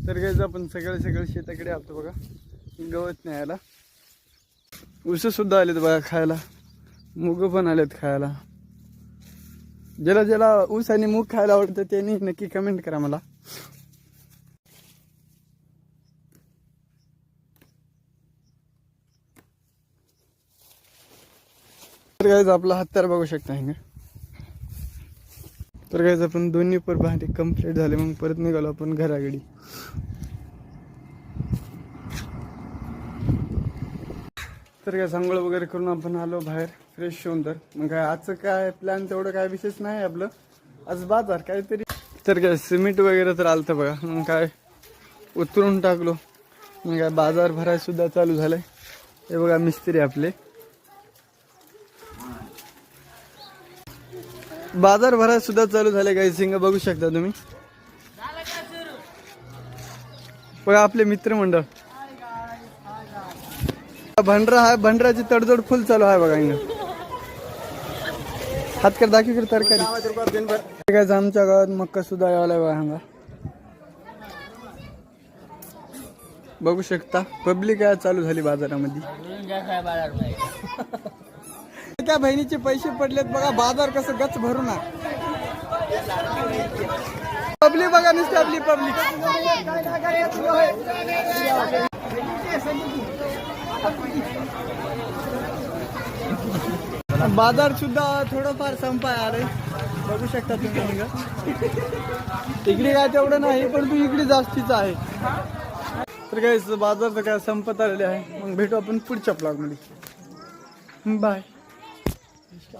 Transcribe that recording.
तर गाईज आपण सगळं शेताकडे आलतो बघा, गवत नाही आला. ऊस सुद्धा आलेत बघा खायला, मूग पण आलेत खायला. ज्याला ज्याला ऊस आणि मूग खायला आवडतं त्यांनी नक्की कमेंट करा मला. तर गाईज आपला हत्यार बघू शकता हे. तर गाईज आपण दोन्ही पर भांडे कंप्लीट झाले, मग परत निघालो आपण घराकडे. तर काय आंघोळ वगैरे करून आपण आलो बाहेर फ्रेश होऊन. तर मग काय आजचं काय प्लॅन तेवढं काय विशेष नाही आपलं, आज बाजार काहीतरी. तर काय सिमेंट वगैरे तर आलतं बघा, मग काय उतरून टाकलो. मग काय बाजार भराय सुद्धा चालू झालंय. हे बघा मिस्त्री आपले बाजार भराय सुद्धा चालू झाले. काही सिंग बघू शकता तुम्ही बघा, आपले मित्रमंडळ. भंडरा आहे, भंडराची तडजोड फुल चालू आहे बघा. हात कर दाखी कर तरकारी काय. आमच्या गावात मक्का सुद्धा यायला बघा, बघू शकता. पब्लिक आहे चालू झाली बाजारामध्ये. त्या बहिणीचे पैसे पडलेत बघा, बाजार कसं गच भरून आहे. पब्लिक बघा नुसती आपली पब्लिक. बाजार सुद्धा थोडंफार संपाय आले, बघू शकता तुम्ही. इकडे काय तेवढं नाही, पण तू इकडे जास्तीच आहे. तर काय बाजार तर काय संपत आलेले आहे. मग भेटू आपण पुढच्या ब्लॉग मध्ये. बाय.